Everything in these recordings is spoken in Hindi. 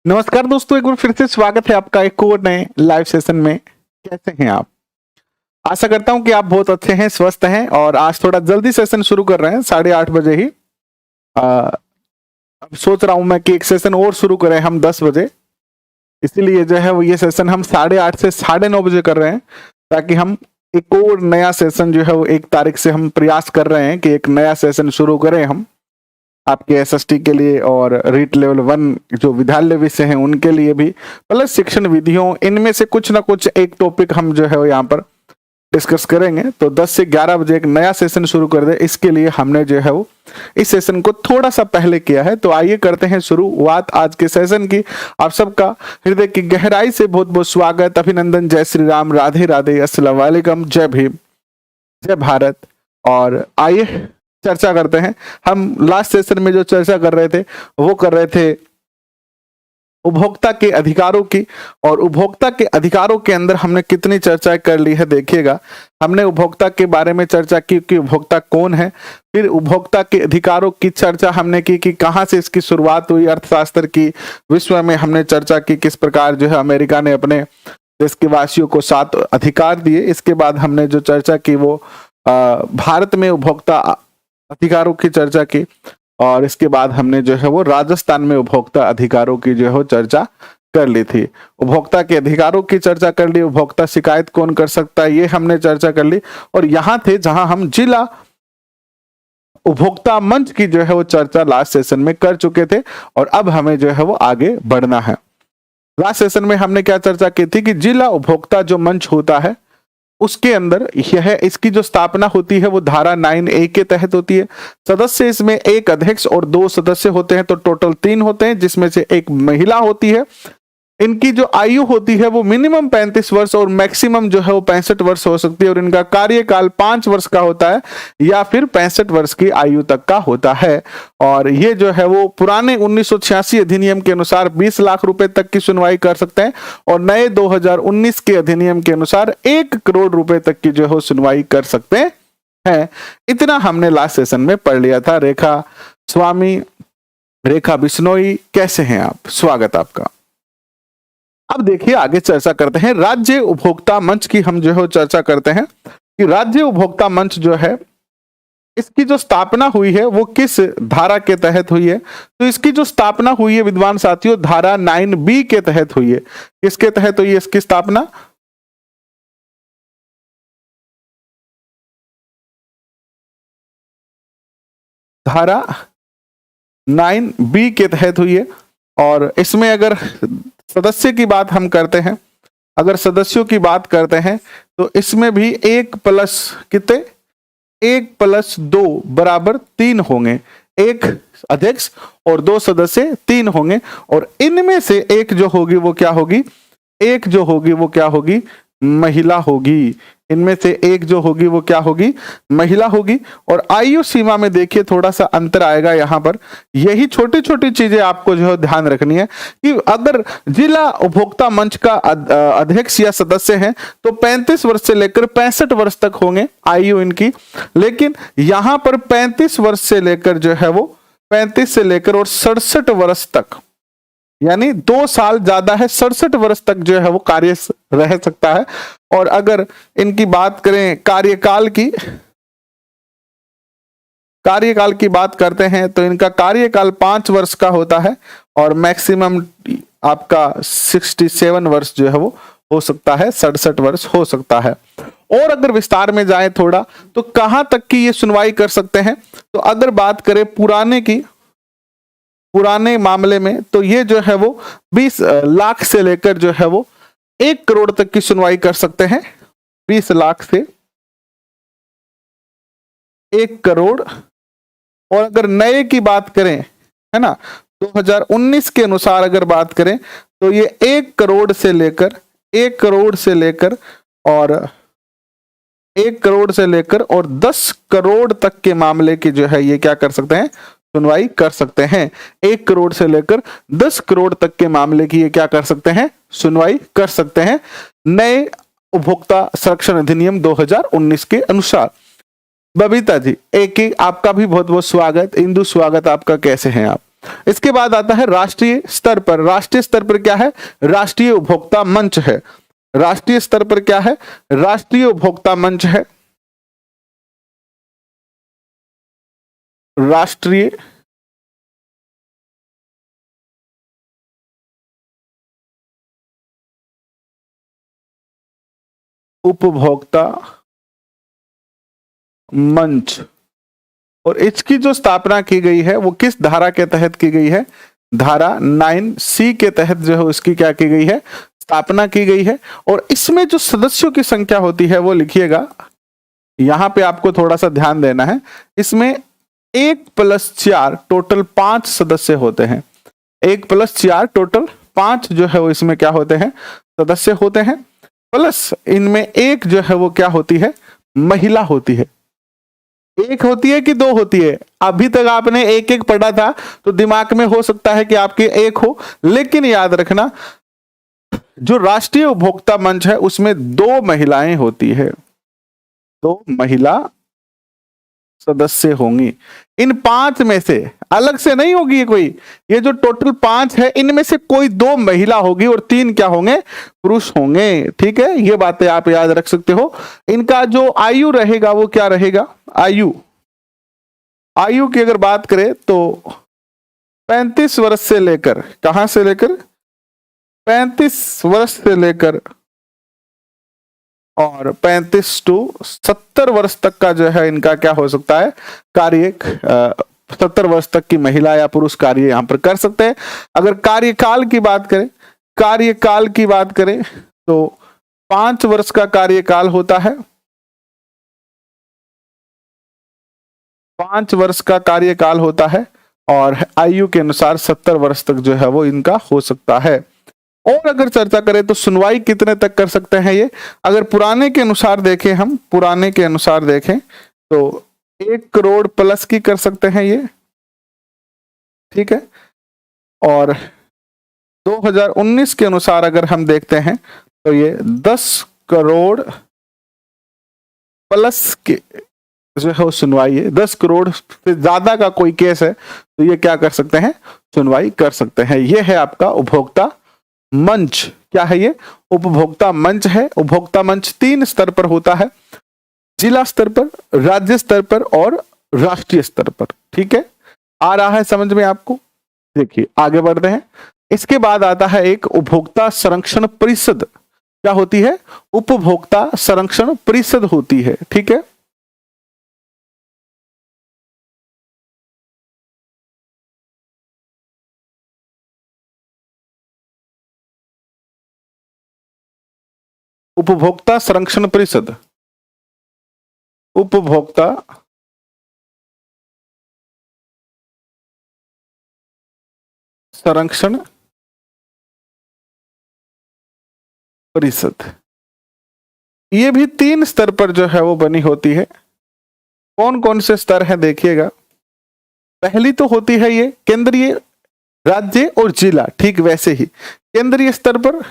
नमस्कार दोस्तों, एक बार फिर से स्वागत है आपका एक और नए लाइव सेशन में। कैसे हैं आप? आशा करता हूं कि आप बहुत अच्छे हैं, स्वस्थ हैं। और आज थोड़ा जल्दी सेशन शुरू कर रहे हैं, 8:30 बजे ही। अब सोच रहा हूं मैं कि एक सेशन और शुरू करें हम 10 बजे। इसीलिए जो है वो ये सेशन हम 8:30 से 9:30 बजे कर रहे हैं, ताकि हम एक और नया सेशन जो है वो 1 तारीख से हम प्रयास कर रहे हैं कि एक नया सेशन शुरू करें हम आपके एसएसटी के लिए और रीट लेवल 1 जो विद्यालय विषय हैं उनके लिए भी, प्लस शिक्षण विधियों, इनमें से कुछ ना कुछ एक टॉपिक हम जो है वो यहाँ पर डिस्कस करेंगे। तो 10 से 11 बजे एक नया सेशन शुरू कर दे, इसके लिए हमने जो है वो इस सेशन को थोड़ा सा पहले किया है। तो आइए करते हैं शुरुआत आज के सेशन की। आप सबका हृदय की गहराई से बहुत बहुत स्वागत, अभिनंदन, जय श्री राम, राधे राधे, अस्सलाम वालेकुम, जय भीम, जय भारत। और आइए चर्चा करते हैं। हम लास्ट सेशन में जो चर्चा कर रहे थे वो कर रहे थे उपभोक्ता के अधिकारों की। और उपभोक्ता के अधिकारों के अंदर हमने कितनी चर्चा कर ली है देखिएगा। हमने उपभोक्ता के बारे में चर्चा की कि उपभोक्ता कौन है, फिर उपभोक्ता के अधिकारों की चर्चा हमने की कि कहाँ से इसकी शुरुआत हुई, अर्थशास्त्र की। विश्व में हमने चर्चा की किस प्रकार जो है अमेरिका ने अपने देश के वासियों को 7 अधिकार दिए। इसके बाद हमने जो चर्चा की वो भारत में उपभोक्ता अधिकारों की चर्चा की। और इसके बाद हमने जो है वो राजस्थान में उपभोक्ता अधिकारों की जो है चर्चा कर ली थी। उपभोक्ता के अधिकारों की चर्चा कर ली, उपभोक्ता शिकायत कौन कर सकता है ये हमने चर्चा कर ली। और यहाँ थे जहां हम जिला उपभोक्ता मंच की जो है वो चर्चा लास्ट सेशन में कर चुके थे। और अब हमें जो है वो आगे बढ़ना है। लास्ट सेशन में हमने क्या चर्चा की थी कि जिला उपभोक्ता जो मंच होता है उसके अंदर यह इसकी जो स्थापना होती है वो धारा 9A के तहत होती है। सदस्य इसमें एक अध्यक्ष और 2 सदस्य होते हैं, तो टोटल 3 होते हैं, जिसमें से एक महिला होती है। इनकी जो आयु होती है वो मिनिमम 35 वर्ष और मैक्सिमम जो है वो 65 वर्ष हो सकती है। और इनका कार्यकाल 5 वर्ष का होता है या फिर 65 वर्ष की आयु तक का होता है। और ये जो है वो पुराने 1986 अधिनियम के अनुसार 20 लाख रुपए तक की सुनवाई कर सकते हैं और नए 2019 के अधिनियम के अनुसार 1 करोड़ रुपए तक की जो है सुनवाई कर सकते हैं। इतना हमने लास्ट सेशन में पढ़ लिया था। रेखा स्वामी, रेखा बिश्नोई, कैसे हैं आप? स्वागत आपका। अब देखिए आगे चर्चा करते हैं राज्य उपभोक्ता मंच की। हम जो है चर्चा करते हैं कि राज्य उपभोक्ता मंच जो है इसकी जो स्थापना हुई है वो किस धारा के तहत हुई है। तो इसकी जो स्थापना हुई है विद्वान साथियों, धारा 9B के तहत हुई है। किसके तहत हुई है इसकी स्थापना? धारा 9B के तहत हुई है। और इसमें अगर सदस्य की बात हम करते हैं, अगर सदस्यों की बात करते हैं तो इसमें भी 1 प्लस कितने, 1 प्लस 2 बराबर 3 होंगे। 1 अध्यक्ष और 2 सदस्य 3 होंगे। और इनमें से एक जो होगी वो क्या होगी? एक जो होगी वो क्या होगी? महिला होगी। इनमें से एक जो होगी वो क्या होगी? महिला होगी। और आयु सीमा में देखिए थोड़ा सा अंतर आएगा यहाँ पर। यही छोटी छोटी चीजें आपको जो है ध्यान रखनी है कि अगर जिला उपभोक्ता मंच का अध्यक्ष या सदस्य हैं तो 35 वर्ष से लेकर 65 वर्ष तक होंगे आयु इनकी। लेकिन यहाँ पर 35 वर्ष से लेकर जो है वो 35 से लेकर और 67 वर्ष तक, यानी 2 साल ज्यादा है, 67 वर्ष तक जो है वो कार्य रह सकता है। और अगर इनकी बात करें कार्यकाल की बात करते हैं तो इनका कार्यकाल 5 वर्ष का होता है और मैक्सिमम आपका 67 वर्ष जो है वो हो सकता है, 67 वर्ष हो सकता है। और अगर विस्तार में जाएं थोड़ा तो कहां तक की ये सुनवाई कर सकते हैं, तो अगर बात करें पुराने मामले में तो ये जो है वो 20 लाख से लेकर जो है वो 1 करोड़ तक की सुनवाई कर सकते हैं। 20 लाख से 1 करोड़। और अगर नए की बात करें, है ना, 2019 के अनुसार अगर बात करें तो ये 1 करोड़ से लेकर और 10 करोड़ तक के मामले की जो है ये क्या कर सकते हैं? सुनवाई कर सकते हैं। 1 करोड़ से लेकर 10 करोड़ तक के मामले की ये क्या कर सकते हैं? सुनवाई कर सकते हैं नए उपभोक्ता संरक्षण अधिनियम 2019 के अनुसार। बबीता जी, एक आपका भी बहुत बहुत स्वागत। इंदु स्वागत आपका, कैसे हैं आप? इसके बाद आता है राष्ट्रीय स्तर पर। राष्ट्रीय स्तर पर क्या है? राष्ट्रीय उपभोक्ता मंच है। राष्ट्रीय स्तर पर क्या है? राष्ट्रीय उपभोक्ता मंच है। राष्ट्रीय उपभोक्ता मंच, और इसकी जो स्थापना की गई है वो किस धारा के तहत की गई है? धारा 9C के तहत जो है इसकी क्या की गई है? स्थापना की गई है। और इसमें जो सदस्यों की संख्या होती है वो लिखिएगा, यहां पे आपको थोड़ा सा ध्यान देना है। इसमें 1+4 टोटल 5 सदस्य होते हैं। 1+4 टोटल 5 जो है वो इसमें क्या होते हैं? सदस्य होते हैं। प्लस इनमें एक जो है वो क्या होती है? महिला होती है। एक होती है कि दो होती है? अभी तक आपने एक एक पढ़ा था तो दिमाग में हो सकता है कि आपके एक हो, लेकिन याद रखना जो राष्ट्रीय उपभोक्ता मंच है उसमें 2 महिलाएं होती है, 2 महिला सदस्य होंगी। इन 5 में से अलग से नहीं होगी कोई, ये जो टोटल 5 है इनमें से कोई 2 महिला होगी और 3 क्या होंगे? पुरुष होंगे। ठीक है, ये बातें आप याद रख सकते हो। इनका जो आयु रहेगा वो क्या रहेगा? आयु की अगर बात करें तो 35 वर्ष से लेकर, कहां से लेकर? 35 वर्ष से लेकर और 35 to 70 वर्ष तक का जो है इनका क्या हो सकता है? कार्य 70 वर्ष तक की महिला या पुरुष कार्य यहां पर कर सकते हैं। अगर कार्यकाल की बात करें तो 5 वर्ष का कार्यकाल होता है। 5 वर्ष का कार्यकाल होता है और आयु के अनुसार 70 वर्ष तक जो है वो इनका हो सकता है। और अगर चर्चा करें तो सुनवाई कितने तक कर सकते हैं ये? अगर पुराने के अनुसार देखें तो 1 करोड़ प्लस की कर सकते हैं ये। ठीक है, और 2019 के अनुसार अगर हम देखते हैं तो ये 10 करोड़ प्लस के जो है सुनवाई है। 10 करोड़ से ज्यादा का कोई केस है तो ये क्या कर सकते हैं? सुनवाई कर सकते हैं। ये है आपका उपभोक्ता मंच। क्या है ये? उपभोक्ता मंच है। उपभोक्ता मंच 3 स्तर पर होता है, जिला स्तर पर, राज्य स्तर पर और राष्ट्रीय स्तर पर। ठीक है, आ रहा है समझ में आपको? देखिए आगे बढ़ते हैं। इसके बाद आता है एक उपभोक्ता संरक्षण परिषद। क्या होती है? उपभोक्ता संरक्षण परिषद होती है। ठीक है, उपभोक्ता संरक्षण परिषद, उपभोक्ता संरक्षण परिषद, ये भी 3 स्तर पर जो है वो बनी होती है। कौन कौन से स्तर हैं देखिएगा। पहली तो होती है ये केंद्रीय, राज्य और जिला। ठीक वैसे ही केंद्रीय स्तर पर,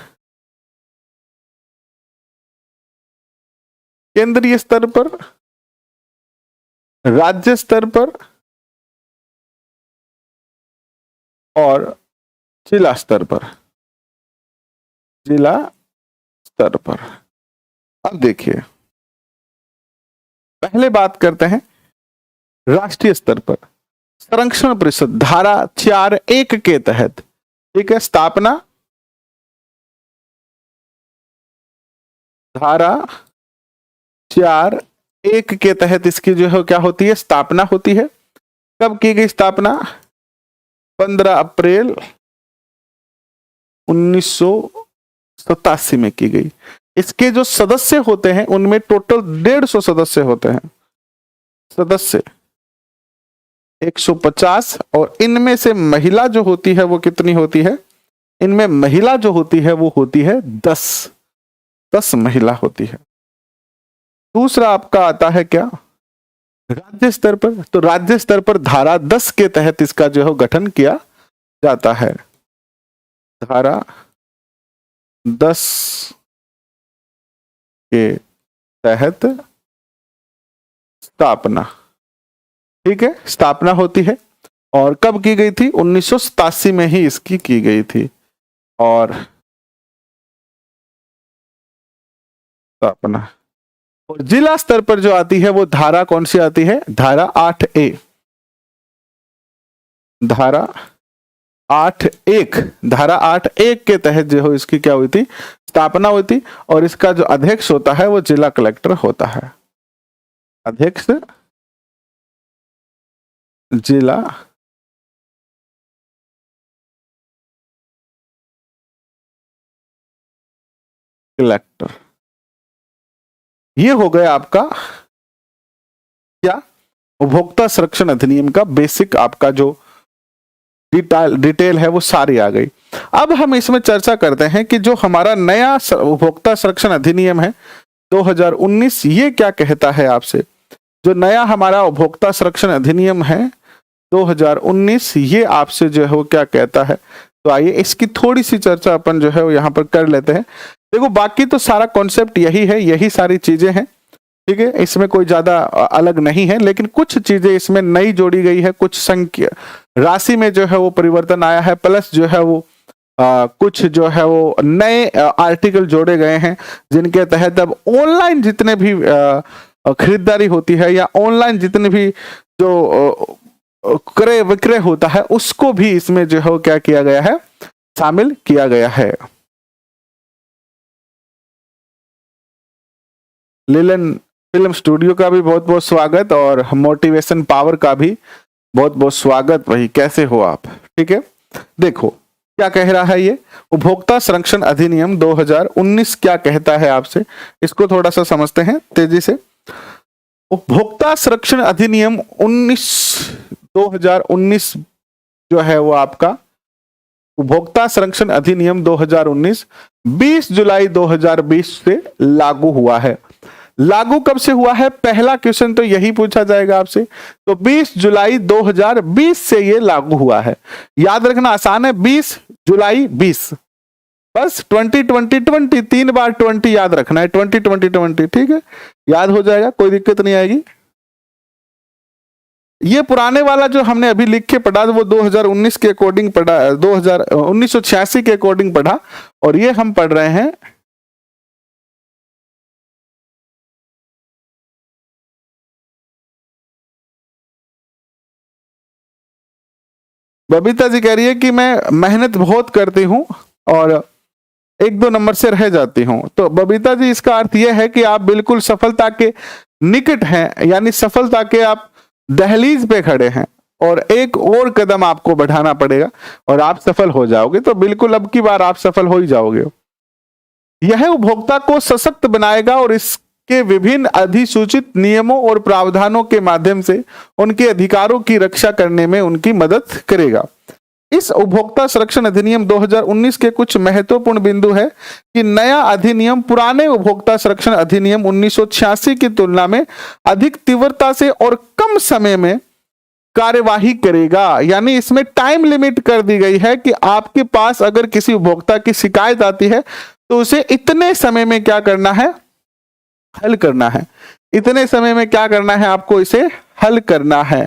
राज्य स्तर पर और जिला स्तर पर। अब देखिए पहले बात करते हैं राष्ट्रीय स्तर पर। संरक्षण परिषद धारा 4(1) के तहत, ठीक है, स्थापना धारा 4(1) के तहत इसकी जो है क्या होती है? स्थापना होती है। कब की गई स्थापना? 15 अप्रैल 1987 में की गई। इसके जो सदस्य होते हैं उनमें टोटल 150 सदस्य होते हैं। सदस्य 150, और इनमें से महिला जो होती है वो कितनी होती है? इनमें महिला जो होती है वो होती है 10 महिला होती है। दूसरा आपका आता है क्या? राज्य स्तर पर। तो राज्य स्तर पर धारा 10 के तहत इसका जो है गठन किया जाता है। धारा 10 के तहत स्थापना, ठीक है, स्थापना होती है। और कब की गई थी? 1987 में ही इसकी की गई थी। और स्थापना, और जिला स्तर पर जो आती है वो धारा कौन सी आती है? धारा 8A, धारा 8(1), धारा 8(1) के तहत जो है इसकी क्या हुई थी? स्थापना हुई थी। और इसका जो अध्यक्ष होता है वो जिला कलेक्टर होता है। अध्यक्ष जिला कलेक्टर। ये हो गया आपका क्या? उपभोक्ता संरक्षण अधिनियम का बेसिक आपका जो डिटेल है वो सारी आ गई। अब हम इसमें चर्चा करते हैं कि जो हमारा नया उपभोक्ता संरक्षण अधिनियम है 2019, ये क्या कहता है आपसे? जो नया हमारा उपभोक्ता संरक्षण अधिनियम है 2019, ये आपसे जो है वो क्या कहता है? तो आइए इसकी थोड़ी सी चर्चा अपन जो है वो यहाँ पर कर लेते हैं। देखो, बाकी तो सारा कॉन्सेप्ट यही है, यही सारी चीजें हैं, ठीक है, इसमें कोई ज्यादा अलग नहीं है, लेकिन कुछ चीजें इसमें नई जोड़ी गई है, कुछ संख्या राशि में जो है वो परिवर्तन आया है, प्लस जो है वो कुछ जो है वो नए आर्टिकल जोड़े गए हैं, जिनके तहत अब ऑनलाइन जितने भी खरीदारी होती है या ऑनलाइन जितने भी जो क्रय विक्रय होता है उसको भी इसमें जो है वो क्या किया गया है? शामिल किया गया है। लिलन फिल्म स्टूडियो का भी बहुत बहुत स्वागत, और मोटिवेशन पावर का भी बहुत बहुत स्वागत। वही, कैसे हो आप? ठीक है, देखो क्या कह रहा है ये उपभोक्ता संरक्षण अधिनियम 2019 क्या कहता है आपसे, इसको थोड़ा सा समझते हैं तेजी से। उपभोक्ता संरक्षण अधिनियम 2019 जो है वो आपका उपभोक्ता संरक्षण अधिनियम 2019 20 जुलाई 2020 से लागू हुआ है। लागू कब से हुआ है? पहला क्वेश्चन तो यही पूछा जाएगा आपसे। तो 20 जुलाई 2020 से ये लागू हुआ है। याद रखना आसान है, 20 जुलाई 20, बस 2020 3 बार 20 याद रखना है, 2020, ठीक है, याद हो जाएगा, कोई दिक्कत नहीं आएगी। ये पुराने वाला जो हमने अभी लिख के पढ़ा वो 2019 के अकॉर्डिंग पढ़ा, 1986 के अकॉर्डिंग पढ़ा, और ये हम पढ़ रहे हैं बबीता जी कह रही है कि मैं मेहनत बहुत करती हूं और 1-2 नंबर से रह जाती हूं। तो बबीता जी, इसका अर्थ यह है कि आप बिल्कुल सफलता के निकट हैं, यानी सफलता के आप दहलीज पे खड़े हैं, और एक और कदम आपको बढ़ाना पड़ेगा और आप सफल हो जाओगे। तो बिल्कुल अब की बार आप सफल हो ही जाओगे। यह उपभोक्ता को सशक्त बनाएगा और इसके विभिन्न अधिसूचित नियमों और प्रावधानों के माध्यम से उनके अधिकारों की रक्षा करने में उनकी मदद करेगा। इस उपभोक्ता संरक्षण अधिनियम 2019 के कुछ महत्वपूर्ण बिंदु है कि नया अधिनियम पुराने उपभोक्ता संरक्षण अधिनियम 1986 की तुलना में अधिक तीव्रता से और कम समय में कार्यवाही करेगा। यानी इसमें टाइम लिमिट कर दी गई है कि आपके पास अगर किसी उपभोक्ता की शिकायत आती है तो उसे इतने समय में क्या करना है? हल करना है। इतने समय में क्या करना है? आपको इसे हल करना है।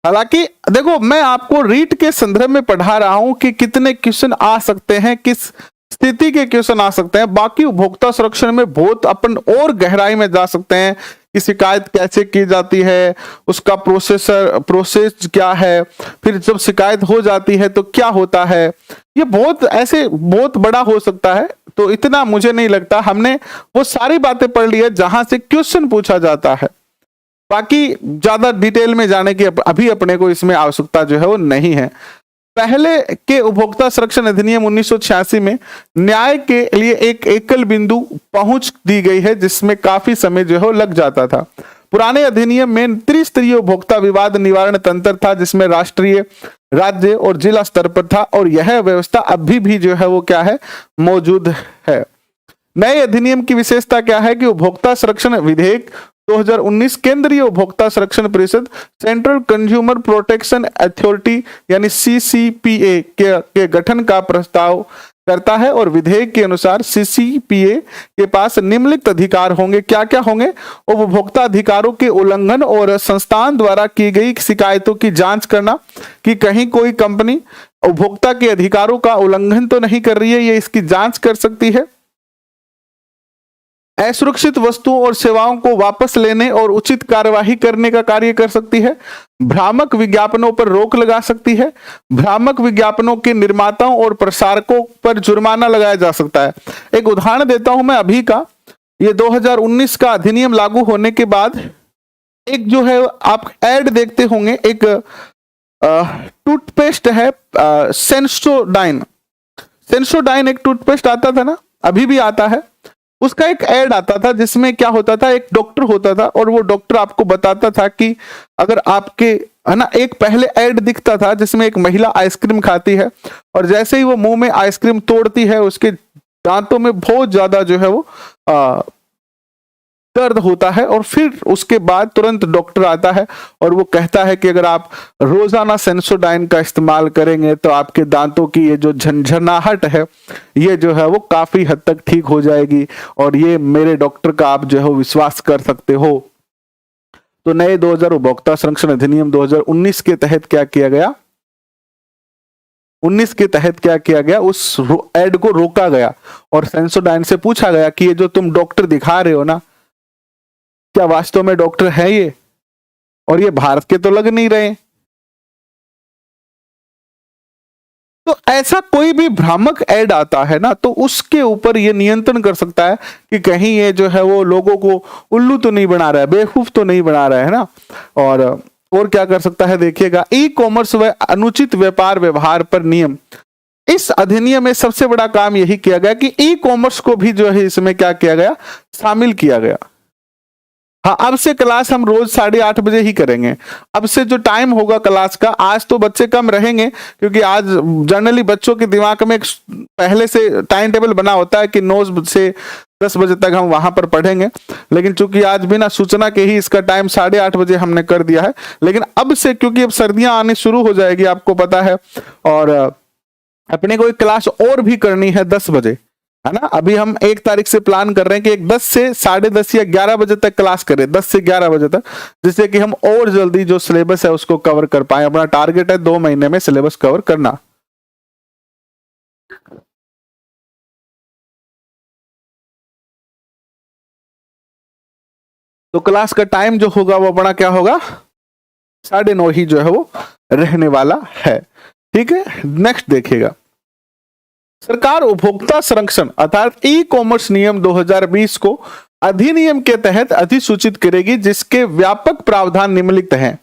हालांकि देखो, मैं आपको रीट के संदर्भ में पढ़ा रहा हूं कि कितने क्वेश्चन आ सकते हैं, किस स्थिति के क्वेश्चन आ सकते हैं। बाकी उपभोक्ता संरक्षण में बहुत अपन और गहराई में जा सकते हैं कि शिकायत कैसे की जाती है, उसका प्रोसेस क्या है, फिर जब शिकायत हो जाती है तो क्या होता है। ये बहुत बड़ा हो सकता है। तो इतना मुझे नहीं लगता, हमने वो सारी बातें पढ़ ली है जहां से क्वेश्चन पूछा जाता है। बाकी ज्यादा डिटेल में जाने की अभी अपने को इसमें आवश्यकता जो है वो नहीं है। पहले के उपभोक्ता संरक्षण अधिनियम 1986 में न्याय के लिए एक एकल बिंदु पहुंच दी गई है, जिसमें काफी समय जो है लग जाता था। पुराने अधिनियम में त्रिस्तरीय उपभोक्ता विवाद निवारण तंत्र था, जिसमें राष्ट्रीय, राज्य और जिला स्तर पर था, और यह व्यवस्था अभी भी जो है वो क्या है? मौजूद है। नए अधिनियम की विशेषता क्या है कि उपभोक्ता संरक्षण विधेयक 2019 केंद्रीय उपभोक्ता संरक्षण परिषद, सेंट्रल कंज्यूमर प्रोटेक्शन अथॉरिटी यानी CCPA के गठन का प्रस्ताव करता है और विधेयक के अनुसार सीसीपीए के पास निम्नलिखित अधिकार होंगे। क्या क्या होंगे? उपभोक्ता अधिकारों के उल्लंघन और संस्थान द्वारा की गई शिकायतों की जांच करना कि कहीं कोई कंपनी उपभोक्ता के अधिकारों का उल्लंघन तो नहीं कर रही है, ये इसकी जांच कर सकती है। असुरक्षित वस्तुओं और सेवाओं को वापस लेने और उचित कार्यवाही करने का कार्य कर सकती है। भ्रामक विज्ञापनों पर रोक लगा सकती है। भ्रामक विज्ञापनों के निर्माताओं और प्रसारकों पर जुर्माना लगाया जा सकता है। एक उदाहरण देता हूं मैं अभी का, ये 2019 का अधिनियम लागू होने के बाद एक जो है आप एड देखते होंगे, एक टूथपेस्ट है सेंसोडाइन। सेंसोडाइन एक टूथपेस्ट आता था ना, अभी भी आता है। उसका एक एड आता था जिसमें क्या होता था, एक डॉक्टर होता था और वो डॉक्टर आपको बताता था कि अगर आपके, है ना, एक पहले एड दिखता था जिसमें एक महिला आइसक्रीम खाती है और जैसे ही वो मुंह में आइसक्रीम तोड़ती है उसके दांतों में बहुत ज्यादा जो है वो दर्द होता है और फिर उसके बाद तुरंत डॉक्टर आता है और वो कहता है कि अगर आप रोजाना सेंसोडाइन का इस्तेमाल करेंगे तो आपके दांतों की ये जो झंझनाहट है ये जो है वो काफी हद तक ठीक हो जाएगी और ये मेरे डॉक्टर का आप जो है विश्वास कर सकते हो। तो नए 2000 उपभोक्ता संरक्षण अधिनियम 2019 के तहत क्या किया गया, 19 के तहत क्या किया गया, उस एड को रोका गया और सेंसोडाइन से पूछा गया कि ये जो तुम डॉक्टर दिखा रहे हो ना, क्या वास्तव में डॉक्टर है ये? और ये भारत के तो लग नहीं रहे। तो ऐसा कोई भी भ्रामक ऐड आता है ना तो उसके ऊपर ये नियंत्रण कर सकता है कि कहीं ये जो है वो लोगों को उल्लू तो नहीं बना रहा है, बेवकूफ तो नहीं बना रहा है ना। और क्या कर सकता है, देखिएगा, ई कॉमर्स व अनुचित व्यापार व्यवहार पर नियम। इस अधिनियम में सबसे बड़ा काम यही किया गया कि ई कॉमर्स को भी जो है इसमें क्या किया गया, शामिल किया गया। हाँ, अब से क्लास हम रोज 8:30 बजे ही करेंगे। अब से जो टाइम होगा क्लास का, आज तो बच्चे कम रहेंगे क्योंकि आज जनरली बच्चों के दिमाग में एक पहले से टाइम टेबल बना होता है कि 9 से 10 बजे तक हम वहां पर पढ़ेंगे, लेकिन चूंकि आज बिना सूचना के ही इसका टाइम 8:30 बजे हमने कर दिया है। लेकिन अब से, क्योंकि अब सर्दियां आनी शुरू हो जाएगी आपको पता है, और अपने को एक क्लास और भी करनी है 10 बजे, है ना। अभी हम 1 तारीख से प्लान कर रहे हैं कि एक 10 से 10:30 या 11 बजे तक क्लास करें, 10 से 11 बजे तक, जिससे कि हम और जल्दी जो सिलेबस है उसको कवर कर पाए। अपना टारगेट है 2 महीने में सिलेबस कवर करना। तो क्लास का टाइम जो होगा वो अपना क्या होगा, 9:30 ही जो है वो रहने वाला है। ठीक है, नेक्स्ट देखिएगा, सरकार उपभोक्ता संरक्षण अर्थात ई कॉमर्स नियम 2020 को अधिनियम के तहत अधिसूचित करेगी, जिसके व्यापक प्रावधान निम्नलिखित हैं।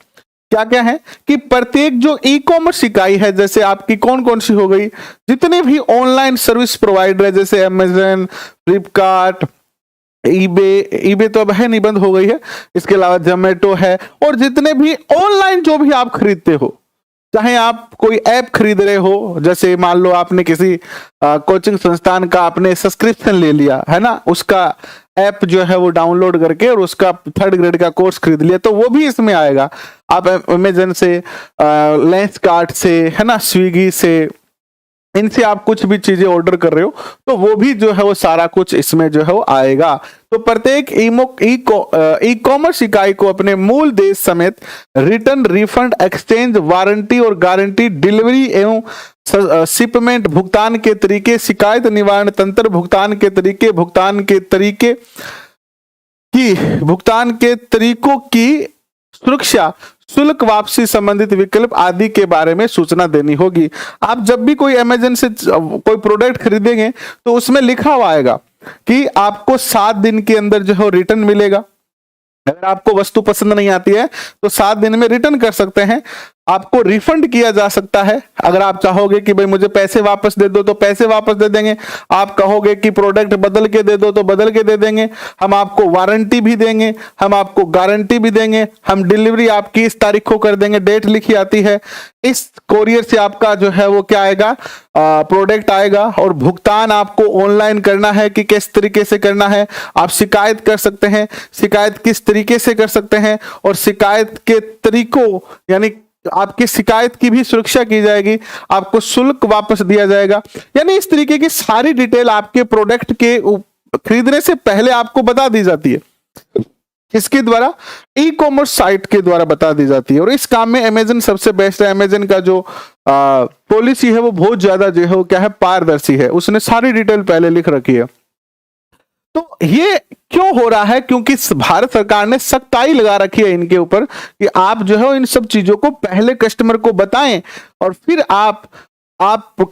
क्या क्या है कि प्रत्येक जो ई कॉमर्स इकाई है, जैसे आपकी कौन कौन सी हो गई, जितने भी ऑनलाइन सर्विस प्रोवाइडर है जैसे अमेजन, फ्लिपकार्ट, ईबे तो अब है नहीं, बंद हो गई है, इसके अलावा जोमेटो है, और जितने भी ऑनलाइन जो भी आप खरीदते हो, चाहे आप कोई ऐप खरीद रहे हो, जैसे मान लो आपने किसी कोचिंग संस्थान का आपने सब्सक्रिप्शन ले लिया है ना, उसका ऐप जो है वो डाउनलोड करके और उसका 3rd ग्रेड का कोर्स खरीद लिया, तो वो भी इसमें आएगा। आप अमेजन से, लेंसकार्ट से, है ना, स्विगी से, इनसे आप कुछ भी चीजें ऑर्डर कर रहे हो तो वो भी जो है वो सारा कुछ इसमें जो है वो आएगा। तो प्रत्येक ई कॉमर्स इकाई को अपने मूल देश समेत रिटर्न, रिफंड, एक्सचेंज, वारंटी और गारंटी, डिलीवरी एवं शिपमेंट, भुगतान के तरीके, शिकायत निवारण तंत्र, भुगतान के तरीकों की सुरक्षा, शुल्क वापसी संबंधित विकल्प आदि के बारे में सूचना देनी होगी। आप जब भी कोई अमेजन से कोई प्रोडक्ट खरीदेंगे तो उसमें लिखा हुआ आएगा कि आपको 7 दिन के अंदर जो है रिटर्न मिलेगा। अगर आपको वस्तु पसंद नहीं आती है तो 7 दिन में रिटर्न कर सकते हैं। आपको रिफंड किया जा सकता है, अगर आप चाहोगे कि भाई मुझे पैसे वापस दे दो तो पैसे वापस दे देंगे, आप कहोगे कि प्रोडक्ट बदल के दे दो तो बदल के दे देंगे, हम आपको वारंटी भी देंगे, हम आपको गारंटी भी देंगे, हम डिलीवरी आपकी इस तारीख को कर देंगे, डेट लिखी आती है, इस कोरियर से आपका जो है वो क्या आएगा, प्रोडक्ट आएगा, और भुगतान आपको ऑनलाइन करना है कि किस तरीके से करना है। आप शिकायत कर सकते हैं, शिकायत किस तरीके से कर सकते हैं, और शिकायत के तरीकों यानी आपकी शिकायत की भी सुरक्षा की जाएगी, आपको शुल्क वापस दिया जाएगा। यानी इस तरीके की सारी डिटेल आपके प्रोडक्ट के खरीदने से पहले आपको बता दी जाती है। इसके द्वारा ई कॉमर्स साइट के द्वारा बता दी जाती है। और इस काम में अमेजन सबसे बेस्ट है। अमेजन का जो पॉलिसी है वो बहुत ज्यादा जो है वो क्या है, पारदर्शी है। उसने सारी डिटेल पहले लिख रखी है। तो ये क्यों हो रहा है? क्योंकि भारत सरकार ने सख्ताई लगा रखी है इनके ऊपर कि आप जो है इन सब चीजों को पहले कस्टमर को बताएं, और फिर आप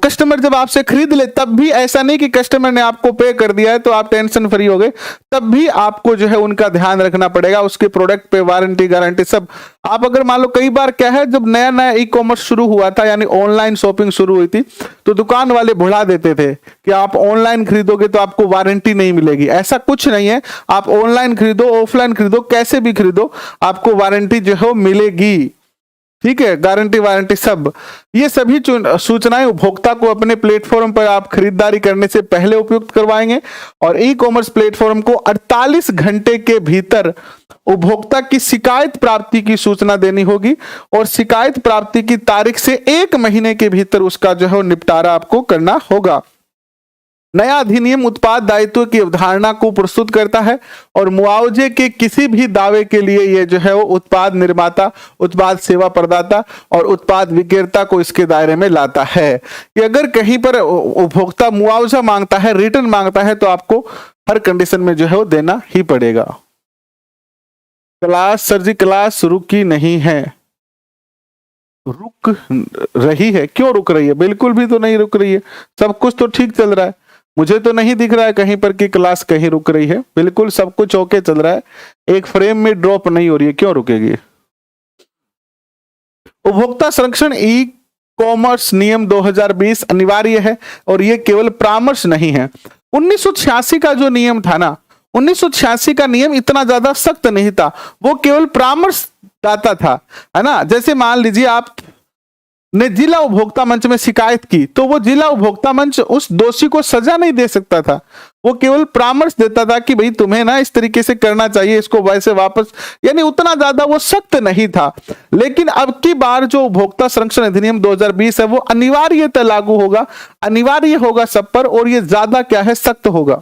कस्टमर जब आपसे खरीद ले तब भी ऐसा नहीं कि कस्टमर ने आपको पे कर दिया है तो आप टेंशन फ्री हो गए, तब भी आपको जो है उनका ध्यान रखना पड़ेगा। उसके प्रोडक्ट पे वारंटी गारंटी सब। आप अगर मान लो, कई बार क्या है, जब नया नया ई कॉमर्स शुरू हुआ था, यानी ऑनलाइन शॉपिंग शुरू हुई थी, तो दुकान वाले भुला देते थे कि आप ऑनलाइन खरीदोगे तो आपको वारंटी नहीं मिलेगी। ऐसा कुछ नहीं है, आप ऑनलाइन खरीदो, ऑफलाइन खरीदो, कैसे भी खरीदो, आपको वारंटी जो है मिलेगी। ठीक है, गारंटी वारंटी सब। ये सभी सूचनाएं उपभोक्ता को अपने प्लेटफॉर्म पर आप खरीदारी करने से पहले उपयुक्त करवाएंगे। और ई कॉमर्स प्लेटफॉर्म को 48 घंटे के भीतर उपभोक्ता की शिकायत प्राप्ति की सूचना देनी होगी, और शिकायत प्राप्ति की तारीख से 1 महीने के भीतर उसका जो है निपटारा आपको करना होगा। नया अधिनियम उत्पाद दायित्व की अवधारणा को प्रस्तुत करता है, और मुआवजे के किसी भी दावे के लिए ये जो है वो उत्पाद निर्माता, उत्पाद सेवा प्रदाता और उत्पाद विक्रेता को इसके दायरे में लाता है कि अगर कहीं पर उपभोक्ता मुआवजा मांगता है, रिटर्न मांगता है, तो आपको हर कंडीशन में जो है वो देना ही पड़ेगा। क्लास सर जी, क्लास रुकी नहीं है। रुक रही है? क्यों रुक रही है? बिल्कुल भी तो नहीं रुक रही है, सब कुछ तो ठीक चल रहा है। मुझे तो नहीं दिख रहा है कहीं पर कि क्लास कहीं रुक रही है। बिल्कुल सब कुछ ओके चल रहा है, एक फ्रेम में ड्रॉप नहीं हो रही है। क्यों रुकेगी? उपभोक्ता संरक्षण ई कॉमर्स नियम 2020 अनिवार्य है, और ये केवल परामर्श नहीं है। 1986 का जो नियम था ना, 1986 का नियम इतना ज्यादा सख्त नहीं था, वो केवल परामर्श दाता था, है ना। जैसे मान लीजिए आप ने जिला उपभोक्ता मंच में शिकायत की, तो वो जिला उपभोक्ता मंच उस दोषी को सजा नहीं दे सकता था, वो केवल परामर्श देता था कि भाई तुम्हें ना इस तरीके से करना चाहिए, इसको वैसे वापस, यानी उतना ज्यादा वो सख्त नहीं था। लेकिन अब की बार जो उपभोक्ता संरक्षण अधिनियम 2020 है वो अनिवार्यतः लागू होगा, अनिवार्य होगा सब पर, और ये ज्यादा क्या है, सख्त होगा।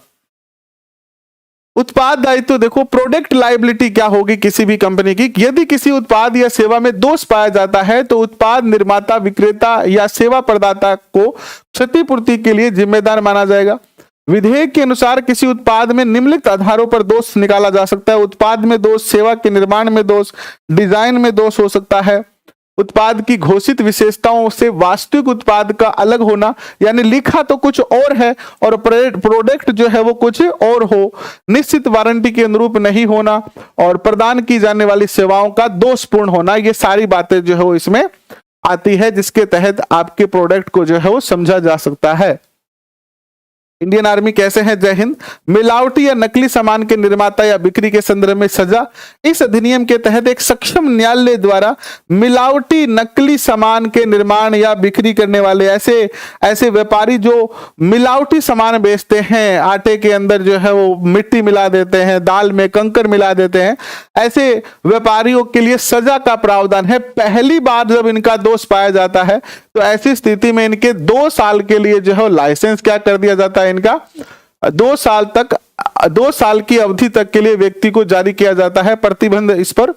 उत्पाद दायित्व तो देखो, प्रोडक्ट लायबिलिटी क्या होगी किसी भी कंपनी की? यदि किसी उत्पाद या सेवा में दोष पाया जाता है तो उत्पाद निर्माता, विक्रेता या सेवा प्रदाता को क्षतिपूर्ति के लिए जिम्मेदार माना जाएगा। विधेयक के अनुसार किसी उत्पाद में निम्नलिखित आधारों पर दोष निकाला जा सकता है। उत्पाद में दोष, सेवा के निर्माण में दोष, डिजाइन में दोष हो सकता है, उत्पाद की घोषित विशेषताओं से वास्तविक उत्पाद का अलग होना, यानी लिखा तो कुछ और है और प्रोडक्ट जो है वो कुछ और हो, निश्चित वारंटी के अनुरूप नहीं होना, और प्रदान की जाने वाली सेवाओं का दोषपूर्ण होना। ये सारी बातें जो है वो इसमें आती है, जिसके तहत आपके प्रोडक्ट को जो है वो समझा जा सकता है। इंडियन आर्मी कैसे है? जय हिंद। मिलावटी या नकली सामान के निर्माता या बिक्री के संदर्भ में सजा। इस अधिनियम के तहत एक सक्षम न्यायालय द्वारा मिलावटी, नकली सामान के निर्माण या बिक्री करने वाले ऐसे व्यापारी जो मिलावटी सामान बेचते हैं, आटे के अंदर जो है वो मिट्टी मिला देते हैं, दाल में कंकर मिला देते हैं, ऐसे व्यापारियों के लिए सजा का प्रावधान है। पहली बार जब इनका दोष पाया जाता है तो ऐसी स्थिति में इनके 2 साल के लिए जो है लाइसेंस क्या कर दिया जाता है, इनका 2 साल की अवधि तक के लिए व्यक्ति को जारी किया जाता है प्रतिबंध इस पर,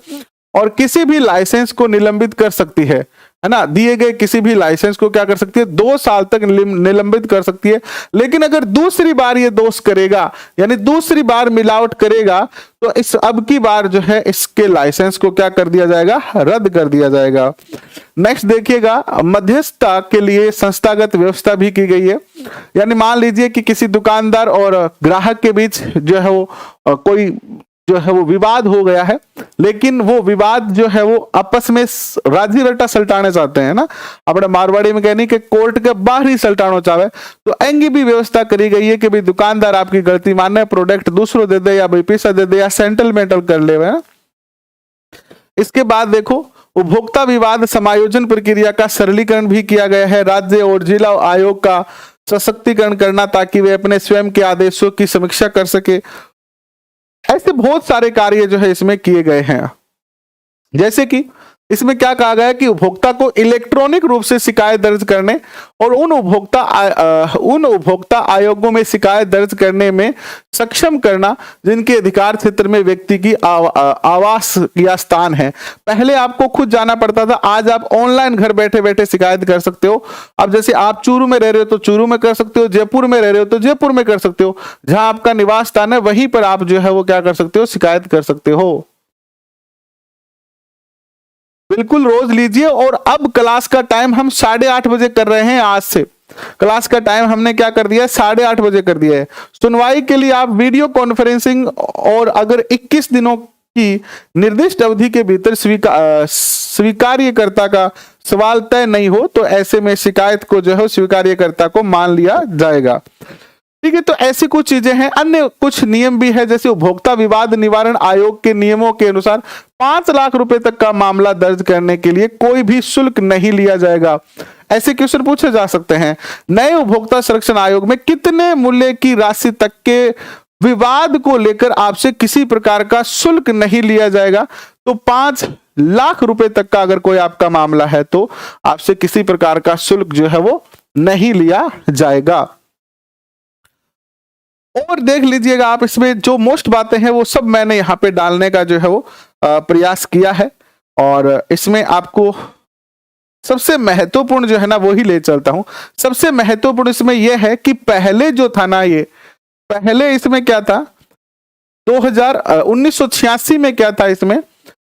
और किसी भी लाइसेंस को निलंबित कर सकती है ना। दिए गए किसी भी लाइसेंस को क्या कर सकती है? 2 साल तक निलंबित कर सकती है। लेकिन अगर दूसरी बार ये दोष करेगा, यानी दूसरी बार मिलावट करेगा, तो इस अब की बार जो है इसके लाइसेंस को क्या कर दिया जाएगा? रद्द कर दिया जाएगा। नेक्स्ट देखिएगा, मध्यस्थता के लिए संस्थागत व्यवस्था भी की गई है। यानी मान लीजिए कि किसी दुकानदार और ग्राहक के बीच जो है वो कोई जो है वो विवाद हो गया है, लेकिन वो विवाद जो है वो आपस में राजी रटा सल्टाने चाहते हैं ना, अपने मारवाड़ी में कहनी कि कोर्ट के बाहर ही सल्टानो चाहे, तो एंगी भी व्यवस्था करी गई है कि भाई दुकानदार आपकी गलती माने, प्रोडक्ट दूसरों दे दे या भाई पैसा दे दे या सेटलमेंट कर ले। इसके बाद देखो, उपभोक्ता विवाद समायोजन प्रक्रिया का सरलीकरण भी किया गया है। राज्य और जिला आयोग का सशक्तिकरण करना ताकि वे अपने स्वयं के आदेशों की समीक्षा कर सके। ऐसे बहुत सारे कार्य जो है इसमें किए गए हैं। जैसे कि इसमें क्या कहा गया है कि उपभोक्ता को इलेक्ट्रॉनिक रूप से शिकायत दर्ज करने और उन उपभोक्ता आयोगों में शिकायत दर्ज करने में सक्षम करना जिनके अधिकार क्षेत्र में व्यक्ति की आवास या स्थान है। पहले आपको खुद जाना पड़ता था, आज आप ऑनलाइन घर बैठे बैठे शिकायत कर सकते हो। अब जैसे आप चूरू में रह रहे हो तो चूरू में कर सकते हो, जयपुर में रह रहे हो तो जयपुर में कर सकते हो, जहां आपका निवास स्थान है वहीं पर आप जो है वो क्या कर सकते हो, शिकायत कर सकते हो। बिल्कुल रोज लीजिए। और अब क्लास का टाइम हम 8:30 बजे कर रहे हैं। आज से क्लास का टाइम हमने क्या कर दिया है, 8:30 बजे कर दिया है। सुनवाई के लिए आप वीडियो कॉन्फ्रेंसिंग, और अगर 21 दिनों की निर्दिष्ट अवधि के भीतर स्वीकार्यकर्ता का सवाल तय नहीं हो तो ऐसे में शिकायत को जो है स्वीकार्यकर्ता को मान लिया जाएगा। ठीक है, तो ऐसी कुछ चीजें हैं। अन्य कुछ नियम भी है, जैसे उपभोक्ता विवाद निवारण आयोग के नियमों के अनुसार 5 लाख रुपए तक का मामला दर्ज करने के लिए कोई भी शुल्क नहीं लिया जाएगा। ऐसे क्वेश्चन पूछे जा सकते हैं। नए उपभोक्ता संरक्षण आयोग में कितने मूल्य की राशि तक के विवाद को लेकर आपसे किसी प्रकार का शुल्क नहीं लिया जाएगा? तो 5 लाख रुपए तक का अगर कोई आपका मामला है तो आपसे किसी प्रकार का शुल्क जो है वो नहीं लिया जाएगा। और देख लीजिएगा आप, इसमें जो मोस्ट बातें हैं वो सब मैंने यहाँ पे डालने का जो है वो प्रयास किया है। और इसमें आपको सबसे महत्वपूर्ण जो है ना वो ही ले चलता हूं। सबसे महत्वपूर्ण इसमें यह है कि पहले जो था ना, ये पहले इसमें क्या था, 1986 में क्या था, इसमें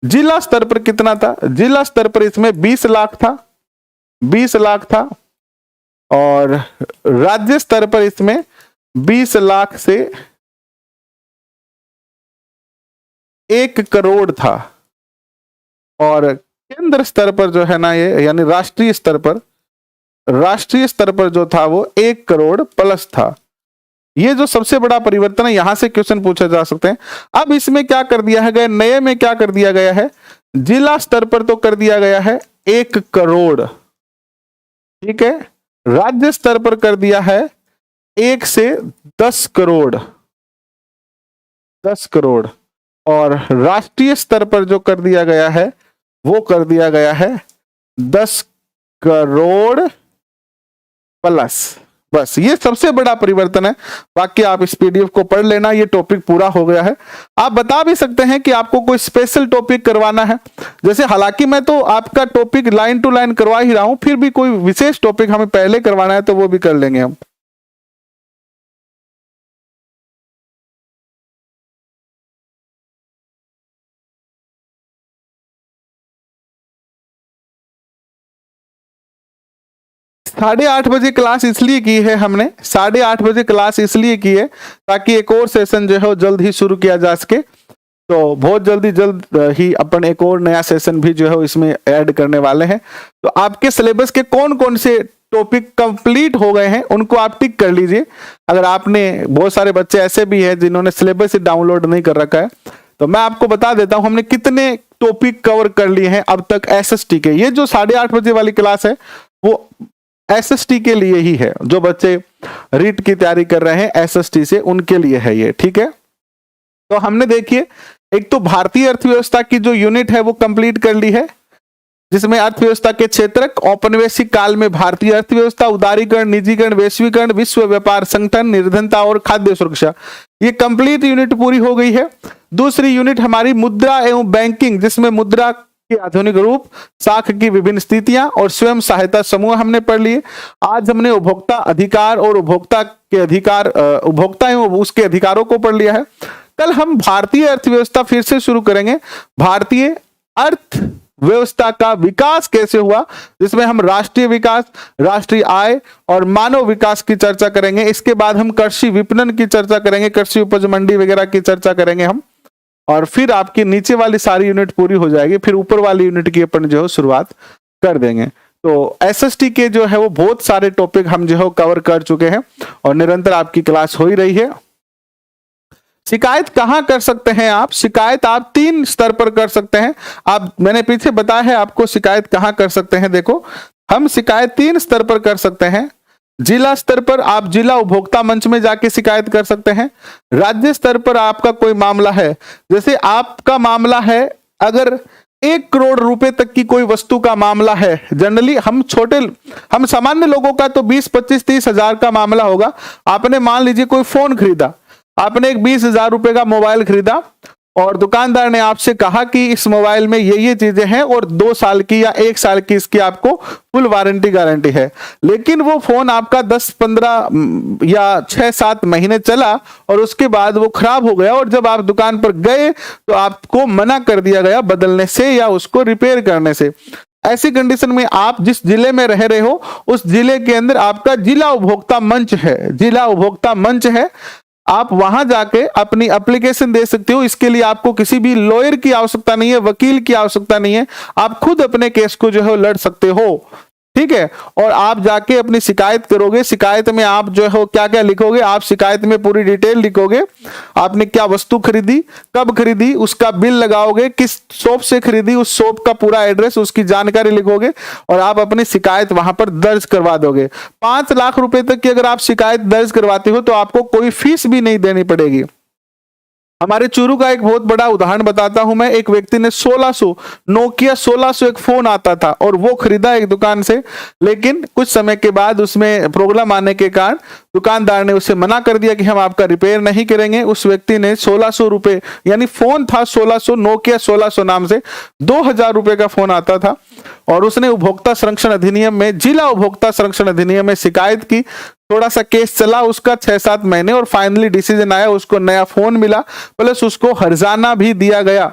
जिला स्तर पर कितना था? जिला स्तर पर इसमें 20 लाख था, 20 लाख था। और राज्य स्तर पर इसमें 20 लाख से 1 करोड़ था। और केंद्र स्तर पर जो है ना ये, यानी राष्ट्रीय स्तर पर जो था वो 1 करोड़ प्लस था। ये जो सबसे बड़ा परिवर्तन है, यहां से क्वेश्चन पूछे जा सकते हैं। अब इसमें क्या कर दिया है, नए में क्या कर दिया गया है, जिला स्तर पर तो कर दिया गया है 1 करोड़, ठीक है। राज्य स्तर पर कर दिया है 1 से 10 करोड़, 10 करोड़। और राष्ट्रीय स्तर पर जो कर दिया गया है वो कर दिया गया है 10 करोड़ प्लस। बस ये सबसे बड़ा परिवर्तन है। बाकी आप इस पीडीएफ को पढ़ लेना, ये टॉपिक पूरा हो गया है। आप बता भी सकते हैं कि आपको कोई स्पेशल टॉपिक करवाना है, जैसे हालांकि मैं तो आपका टॉपिक लाइन टू लाइन करवा ही रहा हूं, फिर भी कोई विशेष टॉपिक हमें पहले करवाना है तो वो भी कर लेंगे हम। साढ़े 8 बजे क्लास इसलिए की है हमने, 8:30 बजे क्लास इसलिए की है ताकि एक और सेशन जो है वो जल्द ही शुरू किया जा सके। तो बहुत जल्द ही अपन एक और नया सेशन भी जो है इसमें ऐड करने वाले हैं। तो आपके सिलेबस के कौन कौन से टॉपिक कंप्लीट हो गए हैं उनको आप टिक कर लीजिए। अगर आपने, बहुत सारे बच्चे ऐसे भी हैं जिन्होंने सिलेबस ही डाउनलोड नहीं कर रखा है, तो मैं आपको बता देता हूं हमने कितने टॉपिक कवर कर लिए हैं अब तक एसएसटी के। ये जो 8:30 बजे वाली क्लास है वो एसएसटी के लिए ही है, जो बच्चे रीट की तैयारी कर रहे हैं एसएसटी से उनके लिए है ये, ठीक है। तो हमने देखिए एक तो भारतीय अर्थव्यवस्था की जो यूनिट है वो कंप्लीट कर ली है, जिसमें अर्थव्यवस्था के क्षेत्रक, औपनिवेशिक काल में भारतीय अर्थव्यवस्था, उदारीकरण, निजीकरण, वैश्वीकरण, विश्व व्यापार संगठन, निर्धनता और खाद्य सुरक्षा, ये कंप्लीट यूनिट पूरी हो गई है। दूसरी यूनिट हमारी मुद्रा एवं बैंकिंग, जिसमें मुद्रा के आधुनिक रूप, साख की विभिन्न स्थितियां और स्वयं सहायता समूह हमने पढ़ लिए। आज हमने उपभोक्ता अधिकार और उपभोक्ता के अधिकार, उपभोक्ता एवं उसके अधिकारों को पढ़ लिया है। कल हम भारतीय अर्थव्यवस्था फिर से शुरू करेंगे, भारतीय अर्थव्यवस्था का विकास कैसे हुआ, जिसमें हम राष्ट्रीय विकास, राष्ट्रीय आय और मानव विकास की चर्चा करेंगे। इसके बाद हम कृषि विपणन की चर्चा करेंगे, कृषि उपज मंडी वगैरह की चर्चा करेंगे हम। और फिर आपकी नीचे वाली सारी यूनिट पूरी हो जाएगी, फिर ऊपर वाली यूनिट की अपन जो है शुरुआत कर देंगे। तो एसएसटी के जो है वो बहुत सारे टॉपिक हम जो है कवर कर चुके हैं और निरंतर आपकी क्लास हो ही रही है। शिकायत कहां कर सकते हैं आप? शिकायत आप 3 स्तर पर कर सकते हैं। आप, मैंने पीछे बताया है आपको शिकायत कहां कर सकते हैं। देखो, हम शिकायत 3 स्तर पर कर सकते हैं। जिला स्तर पर आप जिला उपभोक्ता मंच में जाके शिकायत कर सकते हैं। राज्य स्तर पर आपका कोई मामला है, जैसे आपका मामला है, अगर 1 करोड़ रुपए तक की कोई वस्तु का मामला है, जनरली हम सामान्य लोगों का तो 20, 25, 30 हजार का मामला होगा। आपने मान लीजिए कोई फोन खरीदा, आपने एक 20,000 रुपए का मोबाइल खरीदा और दुकानदार ने आपसे कहा कि इस मोबाइल में ये चीजें हैं और 2 साल की या 1 साल की इसकी आपको फुल वारंटी गारंटी है। लेकिन वो फोन आपका 10, 15 या 6, 7 महीने चला और उसके बाद वो खराब हो गया और जब आप दुकान पर गए तो आपको मना कर दिया गया बदलने से या उसको रिपेयर करने से। ऐसी कंडीशन में आप जिस जिले में रह रहे हो उस जिले के अंदर आपका जिला उपभोक्ता मंच है, जिला उपभोक्ता मंच है। आप वहां जाके अपनी एप्लीकेशन दे सकते हो। इसके लिए आपको किसी भी लॉयर की आवश्यकता नहीं है, वकील की आवश्यकता नहीं है। आप खुद अपने केस को जो है लड़ सकते हो, ठीक है। और आप जाके अपनी शिकायत करोगे। शिकायत में आप जो है क्या क्या लिखोगे, आप शिकायत में पूरी डिटेल लिखोगे। आपने क्या वस्तु खरीदी, कब खरीदी, उसका बिल लगाओगे, किस शॉप से खरीदी, उस शॉप का पूरा एड्रेस, उसकी जानकारी लिखोगे और आप अपनी शिकायत वहां पर दर्ज करवा दोगे। 5 लाख रुपए तक की अगर आप शिकायत दर्ज करवाते हो तो आपको कोई फीस भी नहीं देनी पड़ेगी। हमारे चूरू का एक बहुत बड़ा उदाहरण बताता हूं मैं। एक व्यक्ति ने 1600 नोकिया 1600 एक फोन आता था और वो खरीदा एक दुकान से, लेकिन कुछ समय के बाद उसमें प्रॉब्लम आने के कारण दुकानदार ने उसे मना कर दिया कि हम आपका रिपेयर नहीं करेंगे। उस व्यक्ति ने 1600 रुपए, यानी फोन था 1600, नोकिया 1600 नाम से 2000 रुपए का फोन आता था और उसने उपभोक्ता संरक्षण अधिनियम में, जिला उपभोक्ता संरक्षण अधिनियम में शिकायत की। थोड़ा सा केस चला उसका 6-7 महीने और फाइनली डिसीजन आया, उसको नया फोन मिला प्लस उसको हर्जाना भी दिया गया।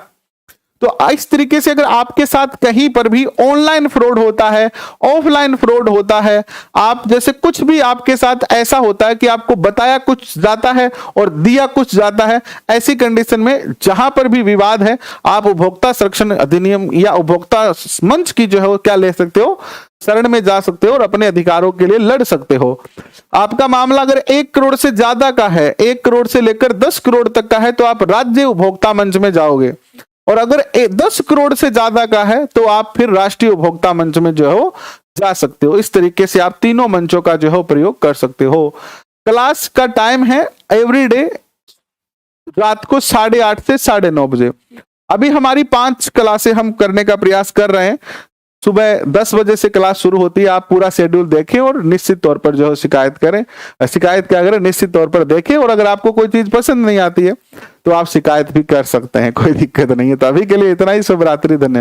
तो इस तरीके से अगर आपके साथ कहीं पर भी ऑनलाइन फ्रॉड होता है, ऑफलाइन फ्रॉड होता है, आप जैसे कुछ भी आपके साथ ऐसा होता है कि आपको बताया कुछ जाता है और दिया कुछ जाता है, ऐसी कंडीशन में जहां पर भी विवाद है आप उपभोक्ता संरक्षण अधिनियम या उपभोक्ता मंच की जो है वो क्या ले सकते हो, शरण में जा सकते हो और अपने अधिकारों के लिए लड़ सकते हो। आपका मामला अगर 1 करोड़ से ज्यादा का है, 1 करोड़ से लेकर 10 करोड़ तक का है, तो आप राज्य उपभोक्ता मंच में जाओगे और अगर 10 करोड़ से ज्यादा का है तो आप फिर राष्ट्रीय उपभोक्ता मंच में जो है वो जा सकते हो। इस तरीके से आप तीनों मंचों का जो है प्रयोग कर सकते हो। क्लास का टाइम है एवरीडे रात को 8:30 से 9:30 बजे। अभी हमारी 5 क्लासें हम करने का प्रयास कर रहे हैं। सुबह 10 बजे से क्लास शुरू होती है। आप पूरा शेड्यूल देखें और निश्चित तौर पर जो है शिकायत करें, शिकायत क्या करें, निश्चित तौर पर देखें। और अगर आपको कोई चीज पसंद नहीं आती है तो आप शिकायत भी कर सकते हैं, कोई दिक्कत नहीं है। तो अभी के लिए इतना ही। शुभ रात्रि, धन्यवाद।